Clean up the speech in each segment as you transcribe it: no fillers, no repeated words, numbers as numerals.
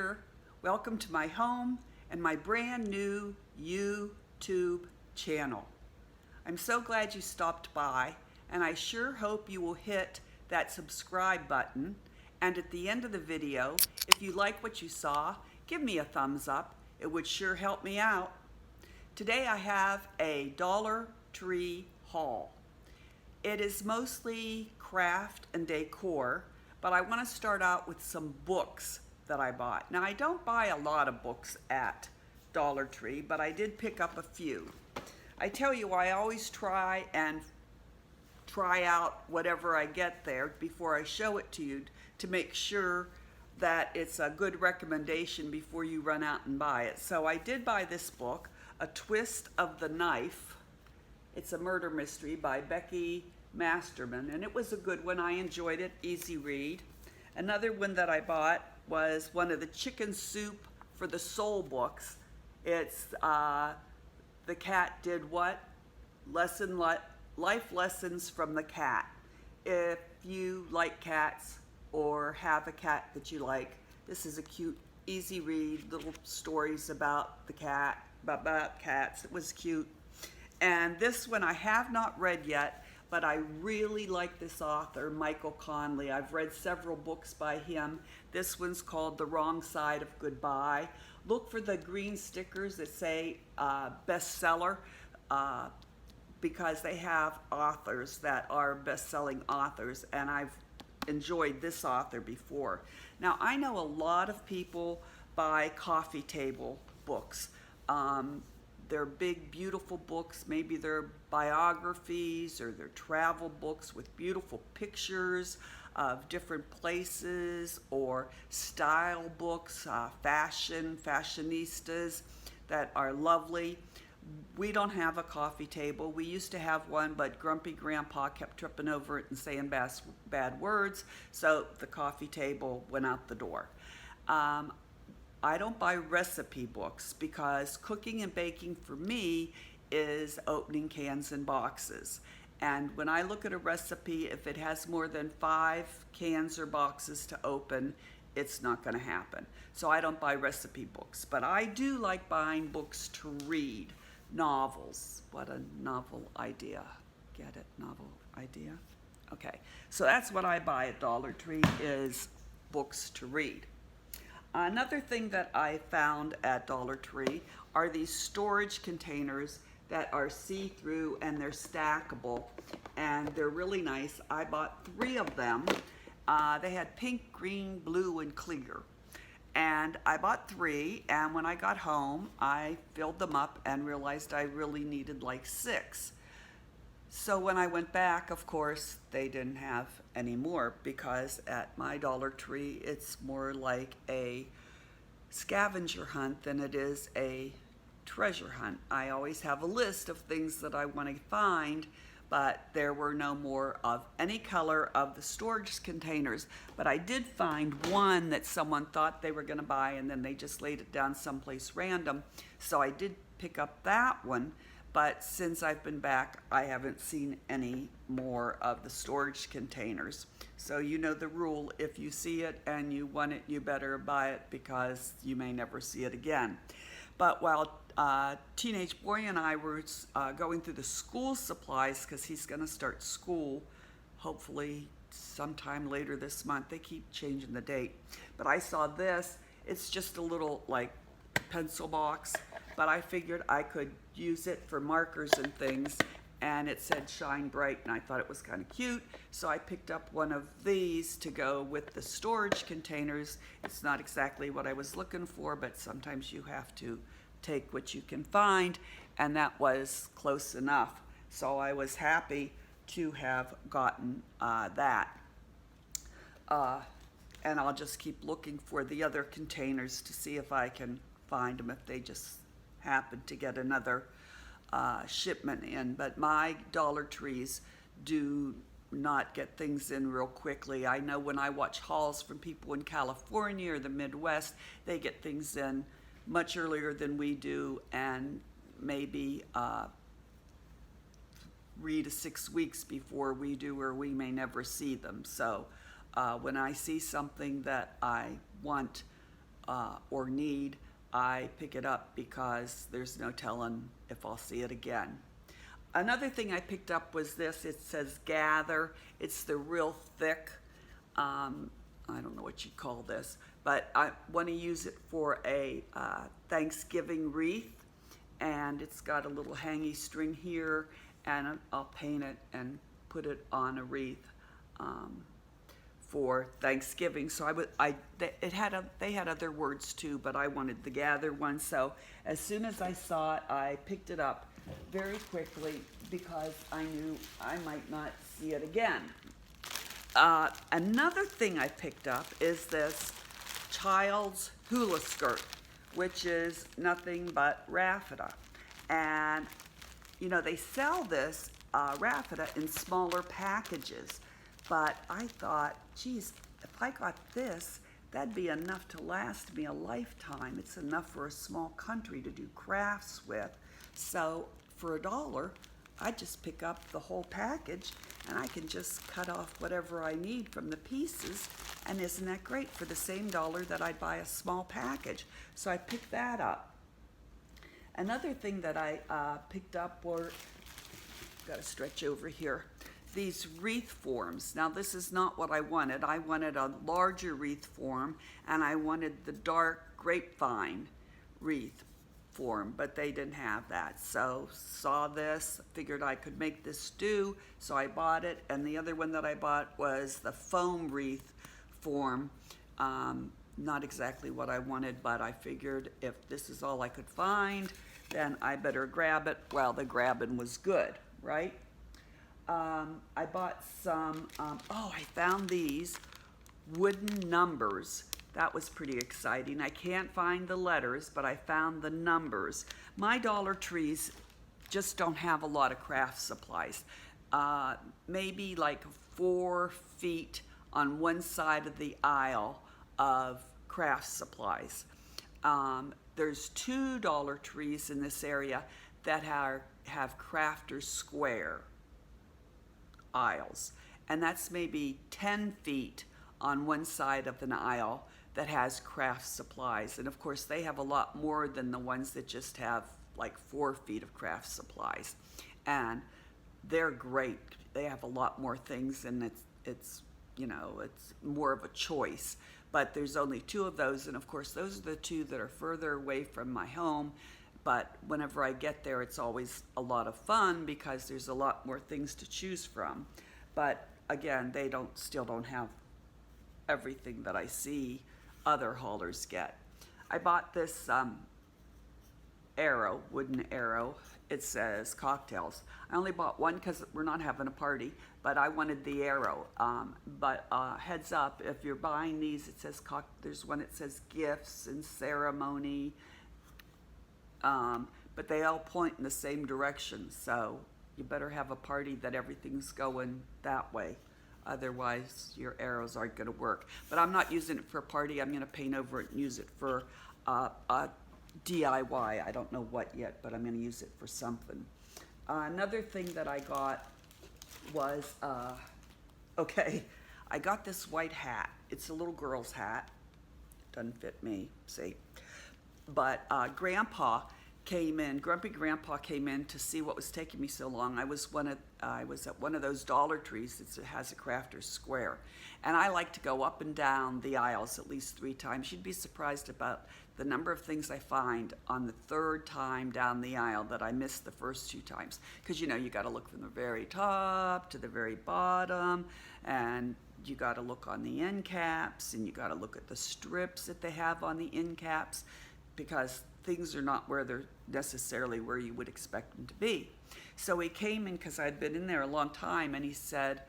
here. Welcome to my home and my brand new YouTube channel. I'm so glad you stopped by, and I sure hope you will hit that subscribe button. And at the end of the video, if you like what you saw, give me a thumbs up. It would sure help me out. Today I have a Dollar Tree haul. It is mostly craft and decor, but I want to start out with some books that I bought. Now, I don't buy a lot of books at Dollar Tree, but I did pick up a few. I tell you, I always try out whatever I get there before I show it to you to make sure that it's a good recommendation before you run out and buy it. So I did buy this book, A Twist of the Knife. It's a murder mystery by Becky Masterman, and it was a good one. I enjoyed it, easy read. Another one that I bought was one of the Chicken Soup for the Soul books. It's The Cat Did What? Life Lessons from the Cat. If you like cats or have a cat that you like, this is a cute, easy read, little stories about the cat, about cats. It was cute. And this one I have not read yet, but I really like this author, Michael Connelly. I've read several books by him. This one's called The Wrong Side of Goodbye. Look for the green stickers that say bestseller because they have authors that are best-selling authors, and I've enjoyed this author before. Now, I know a lot of people buy coffee table books. They're big, beautiful books. Maybe they're biographies or they're travel books with beautiful pictures of different places, or style books, fashionistas that are lovely. We don't have a coffee table. We used to have one, but Grumpy Grandpa kept tripping over it and saying bad words, so the coffee table went out the door. I don't buy recipe books because cooking and baking for me is opening cans and boxes. And when I look at a recipe, if it has more than 5 cans or boxes to open, it's not going to happen. So I don't buy recipe books. But I do like buying books to read. Novels. What a novel idea. Get it? Novel idea? Okay. So that's what I buy at Dollar Tree, is books to read. Another thing that I found at Dollar Tree are these storage containers that are see-through and they're stackable, and they're really nice. I bought 3 of them. They had pink, green, blue, and clear. And I bought 3, and when I got home, I filled them up and realized I really needed like 6. So when I went back, of course, they didn't have any more, because at my Dollar Tree, it's more like a scavenger hunt than it is a treasure hunt. I always have a list of things that I want to find, but there were no more of any color of the storage containers. But I did find one that someone thought they were going to buy, and then they just laid it down someplace random. So I did pick up that one. But since I've been back, I haven't seen any more of the storage containers. So you know the rule: if you see it and you want it, you better buy it, because you may never see it again. But while teenage boy and I were going through the school supplies, because he's going to start school hopefully sometime later this month. They keep changing the date. But I saw this. It's just a little like pencil box, but I figured I could use it for markers and things, and it said Shine Bright, and I thought it was kind of cute, so I picked up one of these to go with the storage containers. It's not exactly what I was looking for, but sometimes you have to take what you can find, and that was close enough. So I was happy to have gotten that. And I'll just keep looking for the other containers to see if I can find them, if they just happen to get another shipment in. But my Dollar Trees do not get things in real quickly. I know when I watch hauls from people in California or the Midwest, they get things in much earlier than we do, and maybe 3 to 6 weeks before we do, or we may never see them. So when I see something that I want, or need, I pick it up because there's no telling if I'll see it again. Another thing I picked up was this. It says Gather. It's the real thick, I don't know what you call this, but I want to use it for a Thanksgiving wreath. And it's got a little hangy string here, and I'll paint it and put it on a wreath for Thanksgiving. So they had other words too, but I wanted the Gather one. So as soon as I saw it, I picked it up very quickly because I knew I might not see it again. Another thing I picked up is this child's hula skirt, which is nothing but raffia. And, you know, they sell this raffia in smaller packages. But I thought, geez, if I got this, that'd be enough to last me a lifetime. It's enough for a small country to do crafts with. So for $1, I just pick up the whole package and I can just cut off whatever I need from the pieces. And isn't that great? For the same $1 that I'd buy a small package. So I picked that up. Another thing that I picked up were, got to stretch over here, these wreath forms. Now this is not what I wanted. I wanted a larger wreath form, and I wanted the dark grapevine wreath form, but they didn't have that. So saw this, figured I could make this do, so I bought it. And the other one that I bought was the foam wreath form. Not exactly what I wanted, but I figured if this is all I could find, then I better grab it. Well, the grabbing was good, right? I bought some, I found these wooden numbers. That was pretty exciting. I can't find the letters, but I found the numbers. My Dollar Trees just don't have a lot of craft supplies. Maybe like 4 feet on one side of the aisle of craft supplies. There's 2 Dollar Trees in this area that have Crafter's Square aisles, and that's maybe 10 feet on one side of an aisle that has craft supplies. And of course they have a lot more than the ones that just have like 4 feet of craft supplies, and they're great. They have a lot more things, and it's you know, it's more of a choice. But there's only 2 of those, and of course those are the 2 that are further away from my home. But whenever I get there, it's always a lot of fun because there's a lot more things to choose from. But again, they still don't have everything that I see other haulers get. I bought this arrow, wooden arrow. It says cocktails. I only bought one because we're not having a party, but I wanted the arrow. But heads up, if you're buying these, it says there's one that says gifts and ceremony. But they all point in the same direction, so you better have a party that everything's going that way. Otherwise, your arrows aren't going to work. But I'm not using it for a party. I'm going to paint over it and use it for a DIY. I don't know what yet, but I'm going to use it for something. Another thing that I got was, I got this white hat. It's a little girl's hat. Doesn't fit me, see. But Grumpy Grandpa came in to see what was taking me so long. I was at one of those Dollar Trees that has a Crafter's Square. And I like to go up and down the aisles at least 3 times. You'd be surprised about the number of things I find on the 3rd time down the aisle that I missed the first 2 times. Because, you know, you got to look from the very top to the very bottom, and you got to look on the end caps, and you got to look at the strips that they have on the end caps, because things are not where they're necessarily where you would expect them to be. So he came in because I'd been in there a long time, and he said,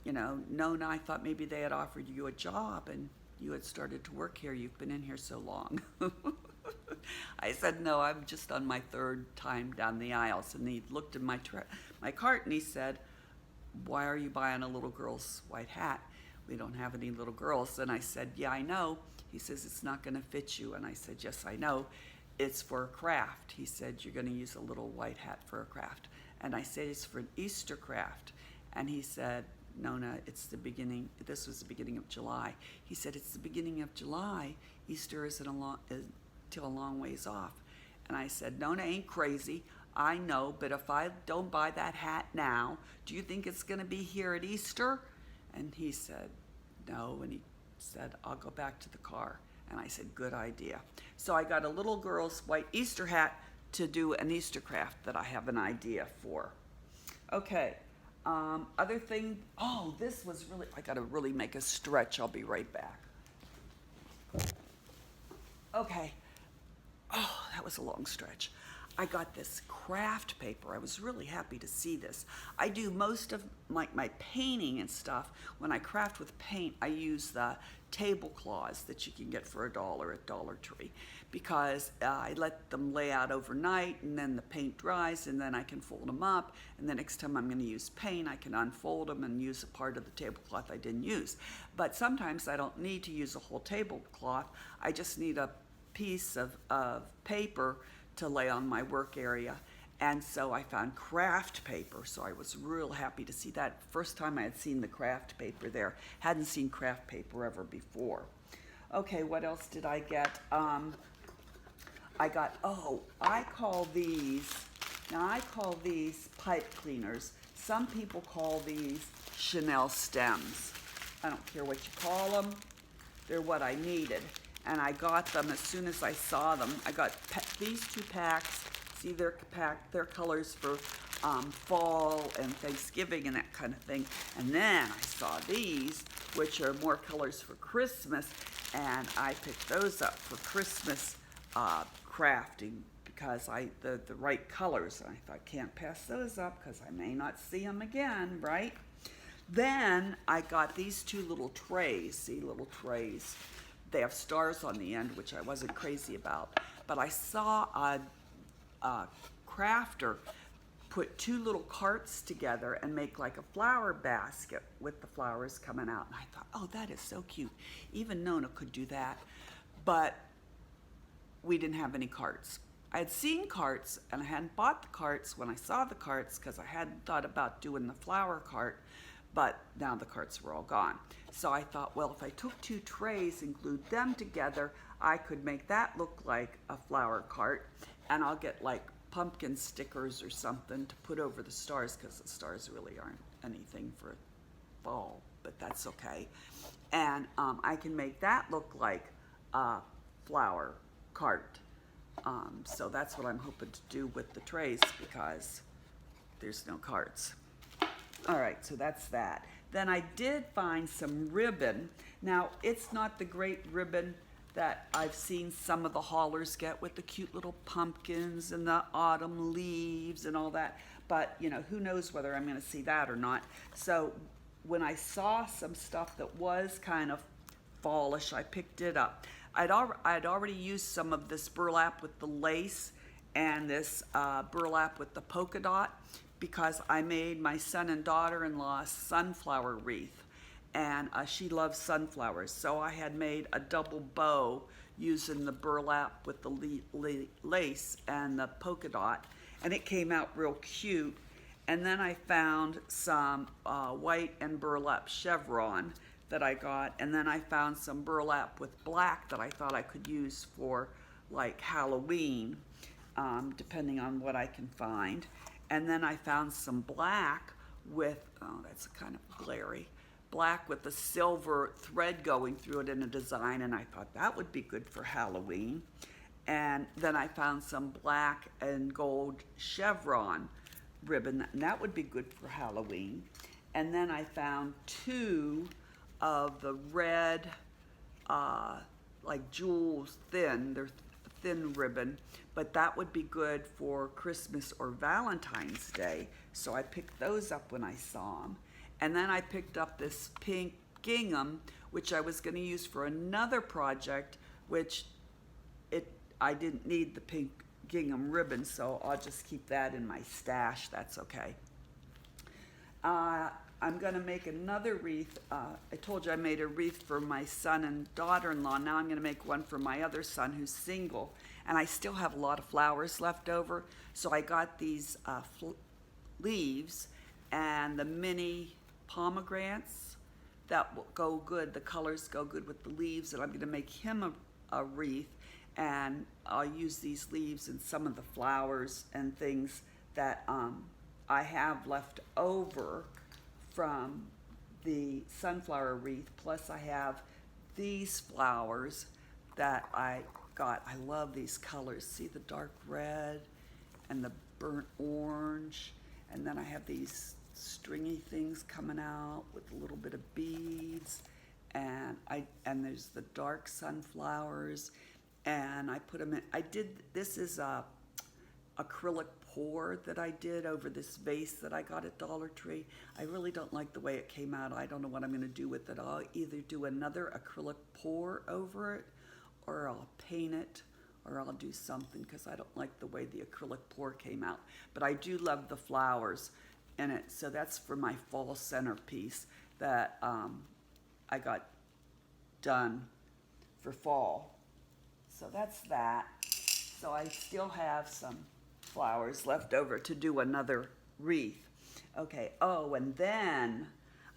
you know, Nona, I thought maybe they had offered you a job and you had started to work here. You've been in here so long. I said, no, I'm just on my 3rd time down the aisles. And he looked at my cart and he said, why are you buying a little girl's white hat? We don't have any little girls. And I said, yeah, I know. He says, it's not going to fit you. And I said, yes, I know. It's for a craft. He said, you're going to use a little white hat for a craft. And I said, it's for an Easter craft. And he said, Nona, it's the beginning, this was the beginning of July. He said, it's the beginning of July. Easter isn't till a long ways off. And I said, Nona ain't crazy. I know, but if I don't buy that hat now, do you think it's going to be here at Easter? And he said, no. And he said, I'll go back to the car. And I said, good idea. So I got a little girl's white Easter hat to do an Easter craft that I have an idea for. Okay. Other thing, this was really, I got to really make a stretch. I'll be right back. Okay. Oh, that was a long stretch. I got this craft paper. I was really happy to see this. I do most of my painting and stuff. When I craft with paint, I use the tablecloths that you can get for $1 at Dollar Tree, because I let them lay out overnight, and then the paint dries, and then I can fold them up, and the next time I'm going to use paint, I can unfold them and use a part of the tablecloth I didn't use. But sometimes I don't need to use a whole tablecloth. I just need a piece of paper to lay on my work area. And so I found craft paper, so I was real happy to see that. First time I had seen the craft paper there. Hadn't seen craft paper ever before. Okay, what else did I get? I call these pipe cleaners. Some people call these Chanel stems. I don't care what you call them. They're what I needed. And I got them as soon as I saw them. I got these 2 packs. See their colors for fall and Thanksgiving and that kind of thing. And then I saw these, which are more colors for Christmas, and I picked those up for Christmas crafting, because the right colors. And I thought, can't pass those up because I may not see them again, right? Then I got these 2 little trays. See, little trays. They have stars on the end, which I wasn't crazy about. But I saw a crafter put 2 little carts together and make like a flower basket with the flowers coming out. And I thought, oh, that is so cute. Even Nona could do that. But we didn't have any carts. I had seen carts, and I hadn't bought the carts when I saw the carts, because I hadn't thought about doing the flower cart. But now the carts were all gone. So I thought, well, if I took 2 trays and glued them together, I could make that look like a flower cart, and I'll get like pumpkin stickers or something to put over the stars, because the stars really aren't anything for fall, but that's okay. And I can make that look like a flower cart. So that's what I'm hoping to do with the trays, because there's no carts. All right, so that's that. Then I did find some ribbon. Now, it's not the great ribbon that I've seen some of the haulers get with the cute little pumpkins and the autumn leaves and all that. But, who knows whether I'm going to see that or not. So when I saw some stuff that was kind of fallish, I picked it up. I'd already used some of this burlap with the lace and this burlap with the polka dot, because I made my son and daughter-in-law sunflower wreath, and she loves sunflowers. So I had made a double bow using the burlap with the lace and the polka dot, and it came out real cute. And then I found some white and burlap chevron that I got, and then I found some burlap with black that I thought I could use for like Halloween, depending on what I can find. And then I found some black with, that's kind of glary, black with the silver thread going through it in a design, and I thought that would be good for Halloween. And then I found some black and gold chevron ribbon, and that would be good for Halloween. And then I found 2 of the red, like jewels thin, they're thin ribbon, but that would be good for Christmas or Valentine's Day. So I picked those up when I saw them. And then I picked up this pink gingham, which I was going to use for another project, which I didn't need the pink gingham ribbon, so I'll just keep that in my stash. That's okay. I'm going to make another wreath. I told you I made a wreath for my son and daughter-in-law. Now I'm going to make one for my other son who's single. And I still have a lot of flowers left over. So I got these leaves and the mini pomegranates that will go good. The colors go good with the leaves, and I'm going to make him a wreath, and I'll use these leaves and some of the flowers and things that I have left over from the sunflower wreath. Plus I have these flowers that I got. I love these colors. See the dark red and the burnt orange, and then I have these stringy things coming out with a little bit of beads, and there's the dark sunflowers, and I put them in. This is a acrylic pour that I did over this vase that I got at Dollar Tree. I really don't like the way it came out. I don't know what I'm going to do with it. I'll either do another acrylic pour over it, or I'll paint it, or I'll do something, because I don't like the way the acrylic pour came out. But I do love the flowers in it. So that's for my fall centerpiece that I got done for fall. So that's that. So I still have some flowers left over to do another wreath. Okay, oh, and then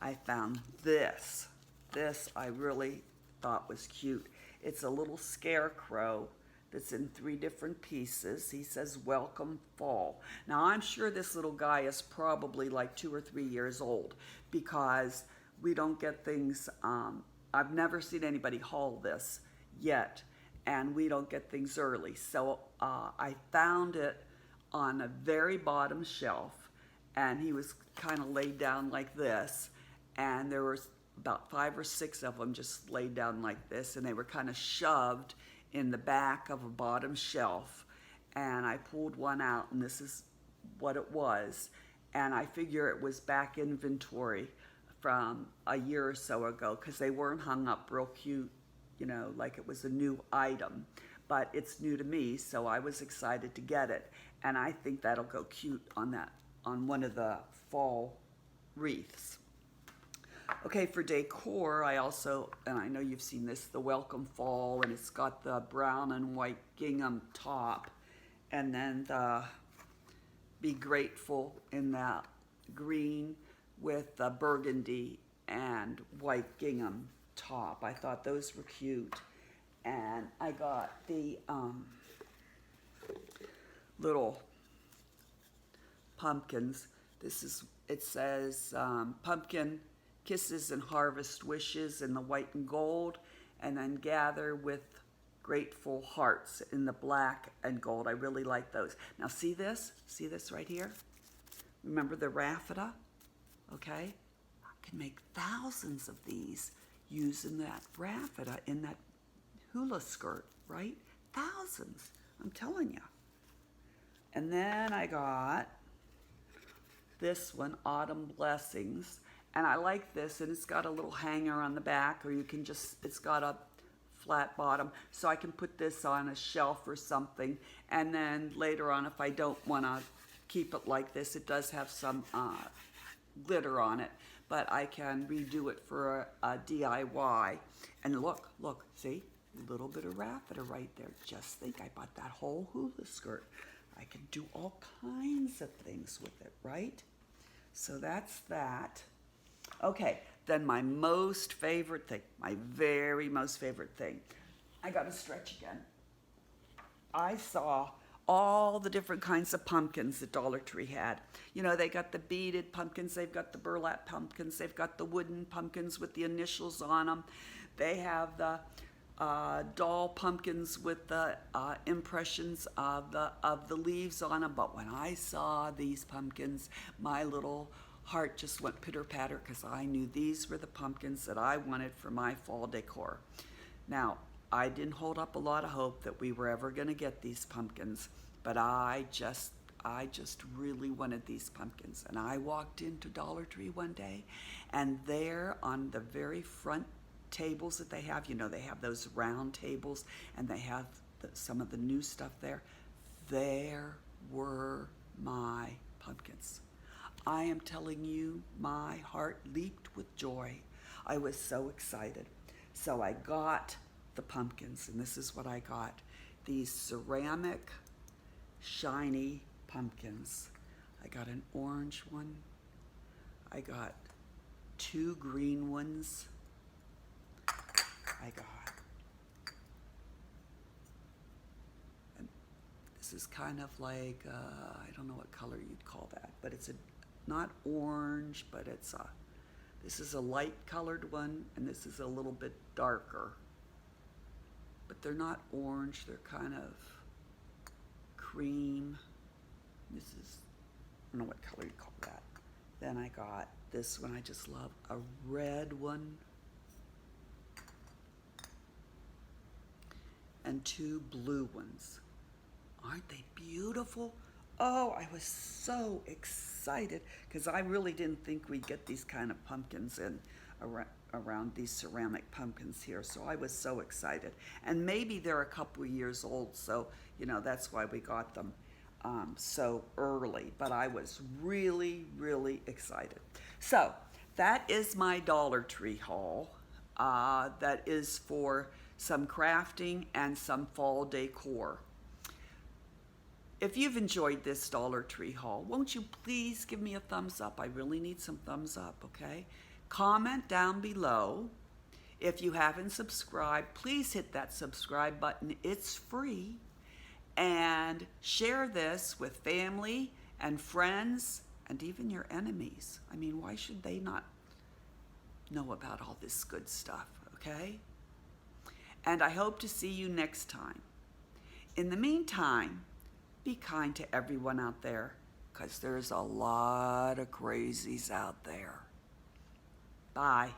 I found this. This I really thought was cute. It's a little scarecrow that's in 3 different pieces. He says, "Welcome Fall." Now, I'm sure this little guy is probably like 2 or 3 years old, because we don't get things, I've never seen anybody haul this yet, and we don't get things early. So I found it on a very bottom shelf, and he was kind of laid down like this, and there was about 5 or 6 of them just laid down like this, and they were kind of shoved in the back of a bottom shelf. And I pulled one out, and this is what it was. And I figure it was back inventory from a year or so ago, because they weren't hung up real cute, you know, like it was a new item. But it's new to me, so I was excited to get it. And I think that'll go cute on one of the fall wreaths. Okay, for decor, I also, and I know you've seen this, the Welcome Fall, and it's got the brown and white gingham top, and then the Be Grateful in that green with the burgundy and white gingham top. I thought those were cute. And I got the little pumpkins. It says pumpkin kisses and harvest wishes in the white and gold, and then gather with grateful hearts in the black and gold. I really like those. Now see this? See this right here? Remember the raffia? Okay? I can make thousands of these using that raffia in that hula skirt, right? Thousands, I'm telling you. And then I got this one, Autumn Blessings. And I like this, and it's got a little hanger on the back, or you can just, it's got a flat bottom, so I can put this on a shelf or something. And then later on, if I don't want to keep it like this, it does have some glitter on it, but I can redo it for a DIY. And look, see? A little bit of raffia right there. Just think, I bought that whole hula skirt. I can do all kinds of things with it, right? So that's that. Okay, then my most favorite thing, my very most favorite thing. I got to stretch again. I saw all the different kinds of pumpkins that Dollar Tree had. You know, they got the beaded pumpkins, they've got the burlap pumpkins, they've got the wooden pumpkins with the initials on them. They have the doll pumpkins with the impressions of the leaves on them. But when I saw these pumpkins, my little heart just went pitter-patter, because I knew these were the pumpkins that I wanted for my fall decor. Now, I didn't hold up a lot of hope that we were ever going to get these pumpkins, but I just really wanted these pumpkins. And I walked into Dollar Tree one day, and there on the very front tables that they have, you know, they have those round tables, and they have some of the new stuff there. There were my pumpkins. I am telling you, my heart leaped with joy. I was so excited. So I got the pumpkins, and this is what I got. These ceramic, shiny pumpkins. I got an orange one. I got 2 green ones. I got. And this is kind of like, I don't know what color you'd call that, but it's not orange, but this is a light colored one, and this is a little bit darker. But they're not orange, they're kind of cream. This is, I don't know what color you call that. Then I got this one I just love, a red one. And 2 blue ones. Aren't they beautiful? Oh, I was so excited because I really didn't think we'd get these kind of pumpkins in around these ceramic pumpkins here. So I was so excited. And maybe they're a couple of years old, so that's why we got them so early. But I was really, really excited. So that is my Dollar Tree haul. That is for some crafting and some fall decor. If you've enjoyed this Dollar Tree haul, won't you please give me a thumbs up? I really need some thumbs up, okay? Comment down below. If you haven't subscribed, please hit that subscribe button. It's free. And share this with family and friends and even your enemies. I mean, why should they not know about all this good stuff, okay? And I hope to see you next time. In the meantime, be kind to everyone out there, because there's a lot of crazies out there. Bye.